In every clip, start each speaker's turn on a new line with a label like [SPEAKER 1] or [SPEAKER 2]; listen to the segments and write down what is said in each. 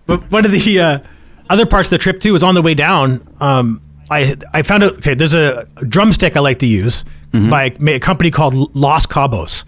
[SPEAKER 1] But one of the other parts of the trip too was on the way down. I found out. Okay, there's a drumstick I like to use by a company called Los Cabos,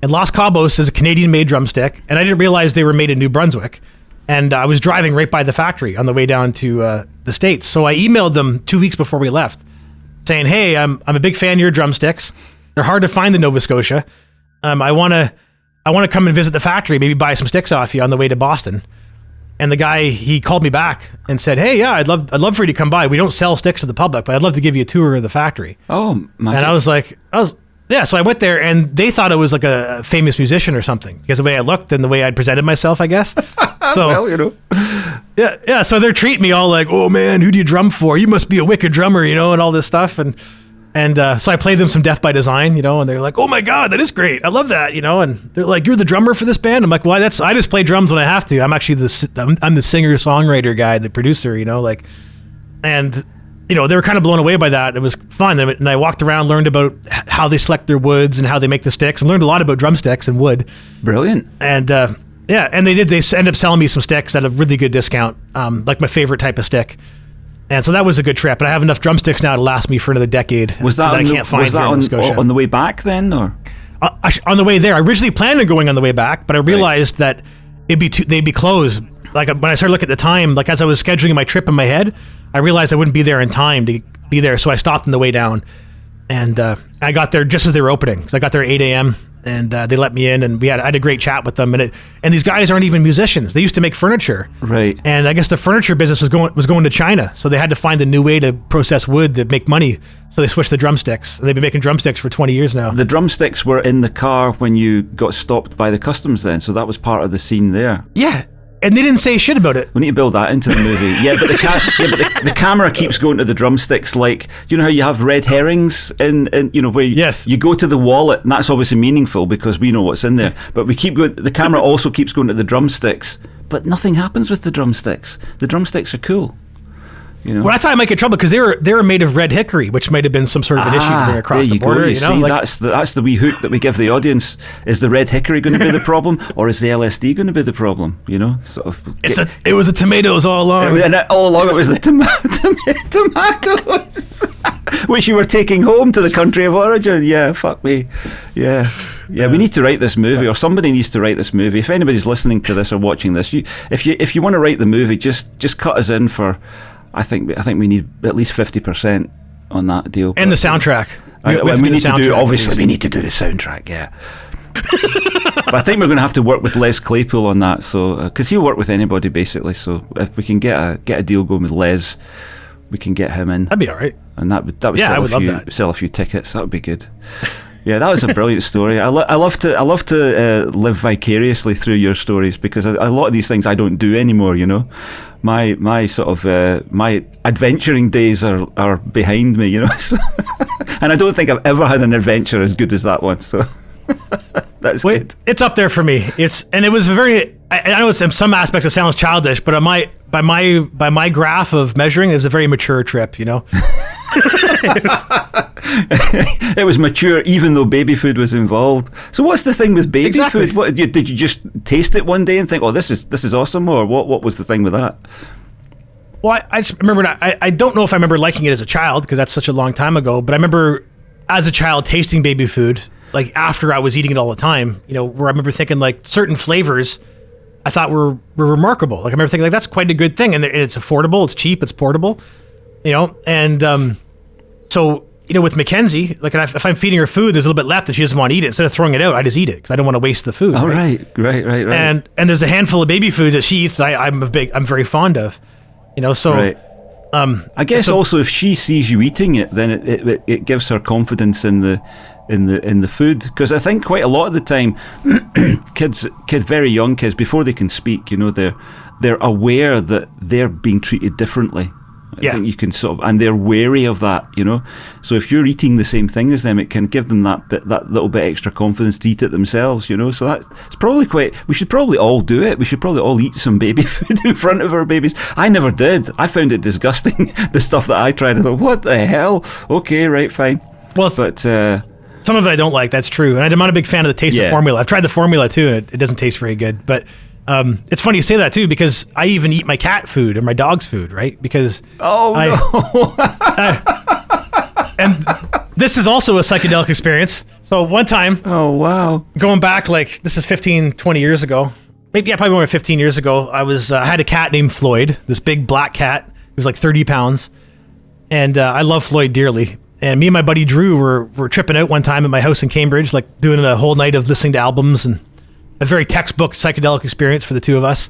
[SPEAKER 1] and Los Cabos is a Canadian-made drumstick, and I didn't realize they were made in New Brunswick. And I was driving right by the factory on the way down to the States, so I emailed them 2 weeks before we left, saying, "Hey, I'm a big fan of your drumsticks. They're hard to find in Nova Scotia. I want to come and visit the factory, maybe buy some sticks off you on the way to Boston." And the guy, he called me back and said, "Hey, yeah, I'd love for you to come by. We don't sell sticks to the public, but I'd love to give you a tour of the factory."
[SPEAKER 2] Oh, magic.
[SPEAKER 1] And I was like, so I went there, and they thought it was like a famous musician or something because the way I looked and the way I'd presented myself, I guess. So,
[SPEAKER 2] well, you know.
[SPEAKER 1] Yeah. So they're treating me all like, "Oh man, who do you drum for? You must be a wicked drummer," and all this stuff. And so I played them some Death by Design, and they're like, "Oh my God, that is great. I love that," and they're like, "You're the drummer for this band?" I'm like, "Well, I just play drums when I have to. I'm actually I'm the singer, songwriter guy, the producer, and they were kind of blown away by that. It was fun. And I walked around, learned about how they select their woods and how they make the sticks, and learned a lot about drumsticks and wood.
[SPEAKER 2] Brilliant. And
[SPEAKER 1] and they ended up selling me some sticks at a really good discount, like my favorite type of stick. And so that was a good trip, and I have enough drumsticks now to last me for another decade.
[SPEAKER 2] Was that
[SPEAKER 1] I can't find here in Nova Scotia.
[SPEAKER 2] On the way back then, or
[SPEAKER 1] on the way there? I originally planned on going on the way back, but I realized that they'd be closed. Like when I started looking at the time, like as I was scheduling my trip in my head, I realized I wouldn't be there in time to be there, so I stopped on the way down, and I got there just as they were opening. So I got there at 8 a.m. and they let me in, and I had a great chat with them. And these guys aren't even musicians; they used to make furniture,
[SPEAKER 2] right?
[SPEAKER 1] And I guess the furniture business was going to China, so they had to find a new way to process wood to make money. So they switched to drumsticks. And they've been making drumsticks for 20 years now.
[SPEAKER 2] The drumsticks were in the car when you got stopped by the customs, then, so that was part of the scene there.
[SPEAKER 1] Yeah. And they didn't say shit about it.
[SPEAKER 2] We need to build that into the movie. Yeah, but the camera keeps going to the drumsticks. Like, do you know how you have red herrings in where you go to the wallet, and that's obviously meaningful because we know what's in there. But we keep going. The camera also keeps going to the drumsticks, but nothing happens with the drumsticks. The drumsticks are cool. Well, I thought I might get trouble because they were made of red hickory, which might have been some sort of an issue to bring across the border. You see, that's the wee hook that we give the audience. Is the red hickory going to be the problem, or is the LSD going to be the problem?
[SPEAKER 1] It was the tomatoes all along.
[SPEAKER 2] All along, it was the tomatoes, which you were taking home to the country of origin. Yeah, fuck me. Yeah. We need to write this movie, or somebody needs to write this movie. If anybody's listening to this or watching this, if you want to write the movie, just cut us in for. I think we need at least 50% on that deal.
[SPEAKER 1] And the soundtrack.
[SPEAKER 2] We need to do the soundtrack, yeah. But I think we're going to have to work with Les Claypool on that, so because he'll work with anybody basically. So if we can get a deal going with Les, we can get him in.
[SPEAKER 1] That'd be all right.
[SPEAKER 2] And that would sell a few tickets. That would be good. Yeah, that was a brilliant story. I love to live vicariously through your stories because a lot of these things I don't do anymore. My sort of my adventuring days are behind me. And I don't think I've ever had an adventure as good as that one. So that's good.
[SPEAKER 1] It's up there for me. It was very. I know in some aspects it sounds childish, but by my graph of measuring, it was a very mature trip.
[SPEAKER 2] It was mature, even though baby food was involved. So what's the thing with baby food? What, did you just taste it one day and think, "Oh, this is awesome," or what was the thing with that?
[SPEAKER 1] Well, I just remember. I don't know if I remember liking it as a child because that's such a long time ago. But I remember as a child tasting baby food, like after I was eating it all the time. Where I remember thinking like certain flavors I thought were remarkable. Like I remember thinking like that's quite a good thing, and it's affordable, it's cheap, it's portable. And so with Mackenzie, like if I'm feeding her food, there's a little bit left that she doesn't want to eat it. Instead of throwing it out, I just eat it because I don't want to waste the food.
[SPEAKER 2] Oh, right.
[SPEAKER 1] And there's a handful of baby food that she eats that I'm very fond of. So
[SPEAKER 2] right. I guess also if she sees you eating it, then it gives her confidence in the food, because I think quite a lot of the time kids, very young kids, before they can speak, they're aware that they're being treated differently. I think you can and they're wary of that, So if you're eating the same thing as them, it can give them that little bit extra confidence to eat it themselves, So it's probably we should probably all do it. We should probably all eat some baby food in front of our babies. I never did. I found it disgusting, the stuff that I tried. I thought, what the hell? Okay, right, fine.
[SPEAKER 1] Well,
[SPEAKER 2] but
[SPEAKER 1] some of it I don't like. That's true, and I'm not a big fan of the taste of formula. I've tried the formula too, and it doesn't taste very good. But It's funny you say that too, because I even eat my cat food or my dog's food, right? Because and this is also a psychedelic experience. So one time,
[SPEAKER 2] oh wow,
[SPEAKER 1] going back like this is 15, 20 years ago, maybe probably more than 15 years ago. I had a cat named Floyd, this big black cat. He was like 30 pounds, and I love Floyd dearly. And me and my buddy Drew were tripping out one time at my house in Cambridge, like doing a whole night of listening to albums and a very textbook psychedelic experience for the two of us.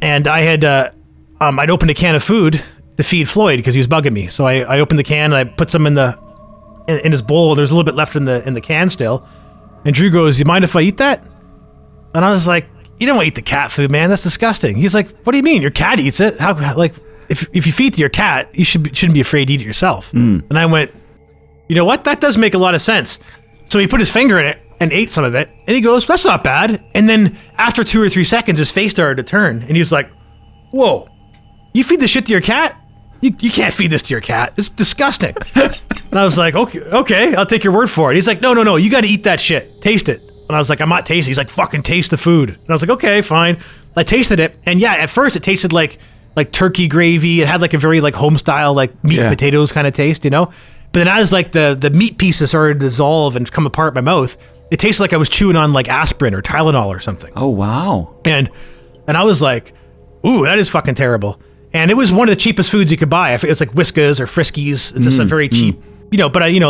[SPEAKER 1] And I had I'd opened a can of food to feed Floyd because he was bugging me. So I opened the can and I put some in his bowl. There's a little bit left in the can still. And Drew goes, "You mind if I eat that?" And I was like, "You don't want to eat the cat food, man. That's disgusting." He's like, "What do you mean? Your cat eats it? How like if you feed to your cat, you shouldn't be afraid to eat it yourself." And I went, "You know what? That does make a lot of sense." So he put his finger in it and ate some of it, and he goes, "That's not bad." And then after 2 or 3 seconds, his face started to turn, and he was like, "Whoa, you feed this shit to your cat? You can't feed this to your cat. It's disgusting." And I was like, okay, I'll take your word for it. He's like, no, you got to eat that shit. Taste it. And I was like, "I'm not tasting." He's like, "Fucking taste the food." And I was like, "Okay, fine." I tasted it, and yeah, at first it tasted like turkey gravy. It had like a very like home style like meat and potatoes kind of taste, you know. But then as like the meat pieces started to dissolve and come apart in my mouth, it tasted like I was chewing on like aspirin or Tylenol or something.
[SPEAKER 2] Oh wow!
[SPEAKER 1] And I was like, "Ooh, that is fucking terrible." And it was one of the cheapest foods you could buy. I think it's like Whiskas or Friskies. It's just a very cheap, you know. But I didn't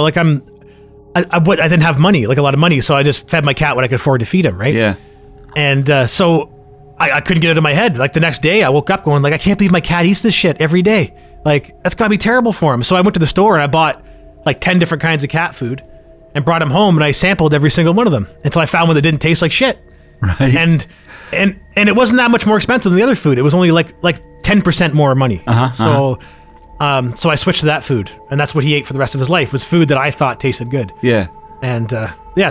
[SPEAKER 1] have money, like a lot of money, so I just fed my cat what I could afford to feed him, right?
[SPEAKER 2] Yeah.
[SPEAKER 1] And so I couldn't get it out of my head. Like the next day, I woke up going like, "I can't believe my cat eats this shit every day. Like that's gotta be terrible for him." So I went to the store and I bought like 10 different kinds of cat food and brought him home, and I sampled every single one of them until I found one that didn't taste like shit.
[SPEAKER 2] Right.
[SPEAKER 1] And it wasn't that much more expensive than the other food. It was only like 10% more money. So I switched to that food, and that's what he ate for the rest of his life, was food that I thought tasted good.
[SPEAKER 2] Yeah.
[SPEAKER 1] And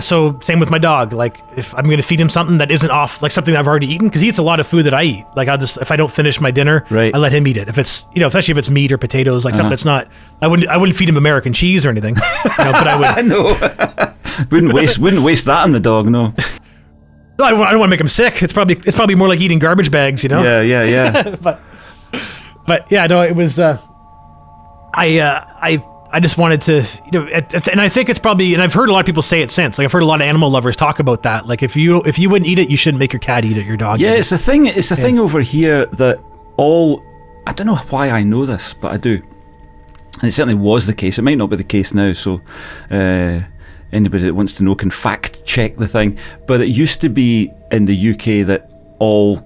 [SPEAKER 1] so same with my dog. Like if I'm going to feed him something that isn't off, like something I've already eaten, because he eats a lot of food that I eat. Like if I don't finish my dinner, I let him eat it. If it's, you know, especially if it's meat or potatoes, like something that's not, I wouldn't feed him American cheese or anything. You know, but I would.
[SPEAKER 2] No. wouldn't waste that on the dog. No.
[SPEAKER 1] I don't want to make him sick. It's probably more like eating garbage bags, you know.
[SPEAKER 2] Yeah.
[SPEAKER 1] but yeah, no, it was. I just wanted to, you know, and I think it's probably, and I've heard a lot of people say it since. Like I've heard a lot of animal lovers talk about that. Like if you wouldn't eat it, you shouldn't make your cat eat it, your dog.
[SPEAKER 2] Yeah, it's a thing. It's a thing over here that I don't know why I know this, but I do. And it certainly was the case. It might not be the case now. So anybody that wants to know can fact check the thing. But it used to be in the UK that all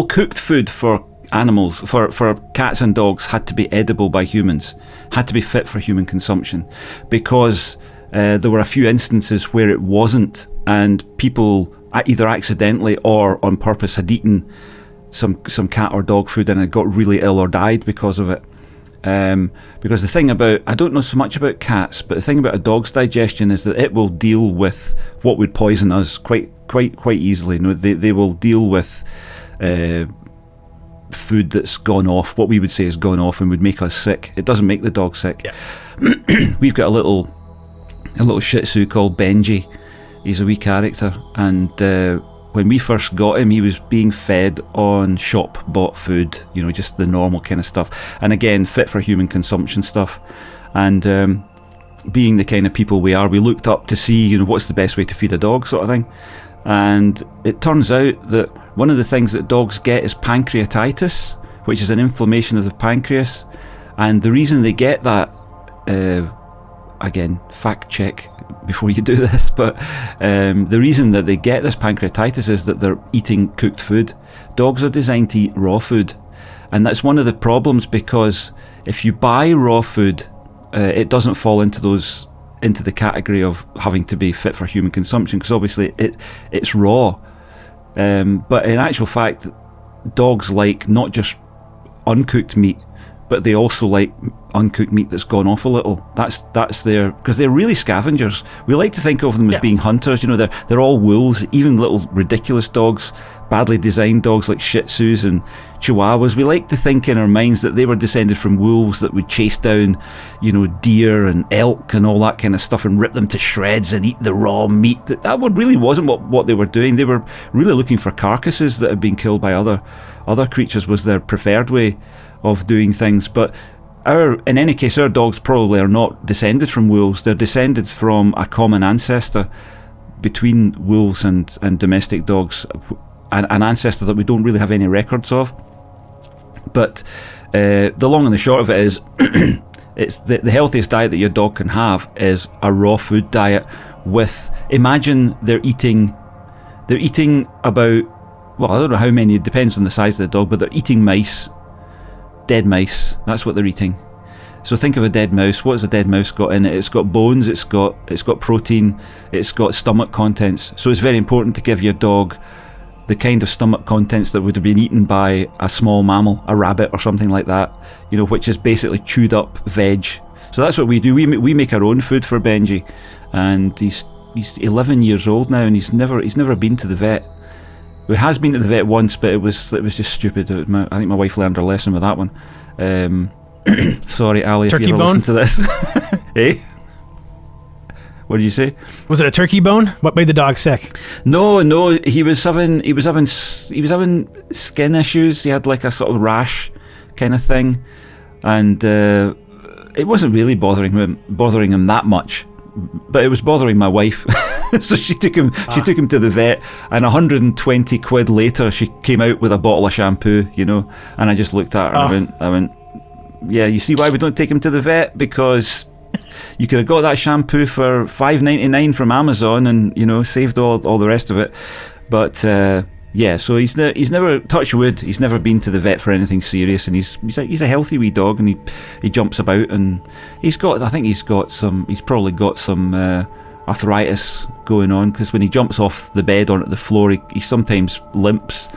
[SPEAKER 2] cooked food for animals, for cats and dogs, had to be edible by humans, had to be fit for human consumption, because there were a few instances where it wasn't, and people either accidentally or on purpose had eaten some cat or dog food and had got really ill or died because of it. Because the thing about, I don't know so much about cats, but the thing about a dog's digestion is that it will deal with what would poison us quite easily. You know, they will deal with food that's gone off, what we would say has gone off and would make us sick. It doesn't make the dog sick. Yeah. We've got a little Shih Tzu called Benji. He's a wee character, and when we first got him, he was being fed on shop-bought food, you know, just the normal kind of stuff, and again, fit for human consumption stuff. And being the kind of people we are, we looked up to see, you know, what's the best way to feed a dog, sort of thing. And it turns out that one of the things that dogs get is pancreatitis, which is an inflammation of the pancreas. And the reason they get that, again, fact check before you do this, but the reason that they get this pancreatitis is that they're eating cooked food. Dogs are designed to eat raw food, and that's one of the problems, because if you buy raw food, it doesn't fall into the category of having to be fit for human consumption, because obviously it's raw. But in actual fact, dogs like not just uncooked meat, but they also like uncooked meat that's gone off a little. That's their, because they're really scavengers. We like to think of them as being hunters. You know, they're all wolves, even little ridiculous dogs, badly designed dogs like Shih Tzus and Chihuahuas, we like to think in our minds that they were descended from wolves that would chase down, deer and elk and all that kind of stuff and rip them to shreds and eat the raw meat. That really wasn't what they were doing. They were really looking for carcasses that had been killed by other creatures, was their preferred way of doing things. But in any case, our dogs probably are not descended from wolves. They're descended from a common ancestor between wolves and domestic dogs, an ancestor that we don't really have any records of. But the long and the short of it is, it's the healthiest diet that your dog can have is a raw food diet. Imagine they're eating about, well, I don't know how many, it depends on the size of the dog, but they're eating mice, dead mice. That's what they're eating. So think of a dead mouse. What has a dead mouse got in it? It's got bones, it's got protein, it's got stomach contents. So it's very important to give your dog the kind of stomach contents that would have been eaten by a small mammal, a rabbit or something like that, which is basically chewed up veg. So that's what we do. We make our own food for Benji, and he's 11 years old now, and he's never been to the vet. He has been to the vet once, but it was just stupid. I think my wife learned her lesson with that one. Sorry, Ali,
[SPEAKER 1] turkey
[SPEAKER 2] if you ever
[SPEAKER 1] bone?
[SPEAKER 2] listen to this. Eh? What did you say?
[SPEAKER 1] Was it a turkey bone? What made the dog sick?
[SPEAKER 2] No, he was having skin issues. He had like a sort of rash kind of thing, and it wasn't really bothering him that much, but it was bothering my wife. So she took him to the vet, and 120 quid later she came out with a bottle of shampoo, and I just looked at her and I went, yeah, you see why we don't take him to the vet? Because you could have got that shampoo for $5.99 from Amazon and saved all the rest of it. But so he's never, touch wood, he's never been to the vet for anything serious, and he's a healthy wee dog, and he jumps about, and he's probably got some arthritis going on, because when he jumps off the bed onto the floor, he sometimes limps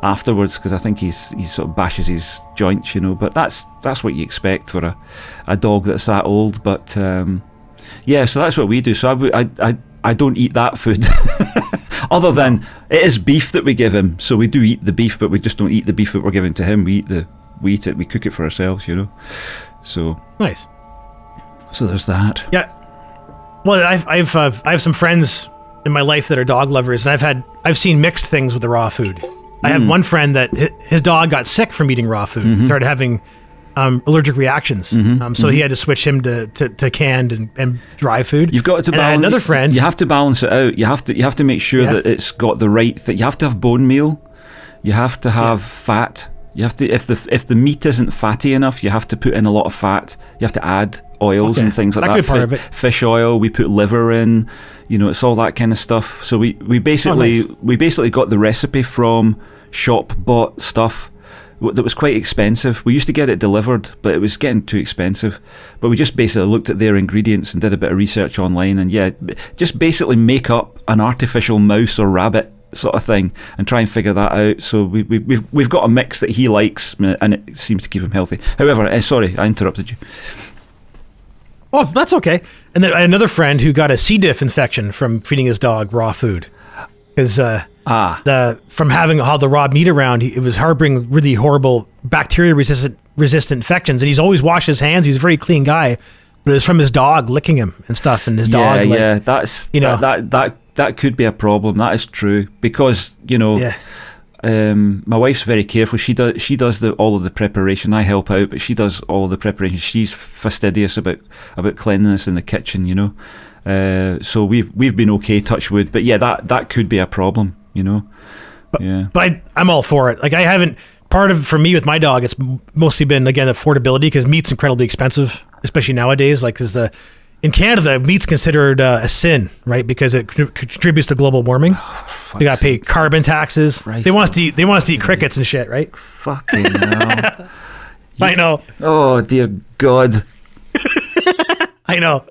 [SPEAKER 2] afterwards, because I think he sort of bashes his joints, but that's what you expect for a dog that's that old. But so that's what we do. So I don't eat that food other than it is beef that we give him, so we do eat the beef, but we just don't eat the beef that we're giving to him. We eat it, we cook it for ourselves, so
[SPEAKER 1] nice.
[SPEAKER 2] So there's that.
[SPEAKER 1] Yeah, well, I have some friends in my life that are dog lovers, and I've seen mixed things with the raw food. I had one friend that his dog got sick from eating raw food.
[SPEAKER 2] Mm-hmm.
[SPEAKER 1] Started having allergic reactions. So he had to switch him to canned and dry food.
[SPEAKER 2] You've got to balance.
[SPEAKER 1] Another friend.
[SPEAKER 2] You have to balance it out. You have to make sure that it's got the right thing. You have to have bone meal. You have to have fat. You have to, if the meat isn't fatty enough, you have to put in a lot of fat. You have to add oils and things like that.
[SPEAKER 1] That could be part of it.
[SPEAKER 2] Fish oil. We put liver in. It's all that kind of stuff. So we basically got the recipe from shop bought stuff that was quite expensive. We used to get it delivered, but it was getting too expensive. But we just basically looked at their ingredients and did a bit of research online, and just basically make up an artificial mouse or rabbit sort of thing and try and figure that out. So we've got a mix that he likes, and it seems to keep him healthy. However, sorry, I interrupted you.
[SPEAKER 1] Oh, that's okay. And then I had another friend who got a C. diff infection from feeding his dog raw food, because from having all the raw meat around, it was harboring really horrible bacteria resistant infections, and he's always washed his hands. He's a very clean guy, but it was from his dog licking him and stuff, and his dog.
[SPEAKER 2] That's that could be a problem. That is true, because my wife's very careful. She does all of the preparation. I help out, but she does all of the preparation. She's fastidious about cleanliness in the kitchen, so we've been okay, touch wood. But that could be a problem, But
[SPEAKER 1] I'm all for it. Like, I haven't. Part of, for me with my dog, it's mostly been, again, affordability, because meat's incredibly expensive, especially nowadays. Like, in Canada, meat's considered a sin, right? Because it contributes to global warming. You got to pay carbon taxes. They want us to eat crickets and shit, right?
[SPEAKER 2] Fucking hell.
[SPEAKER 1] I know.
[SPEAKER 2] Oh, dear God.
[SPEAKER 1] I know.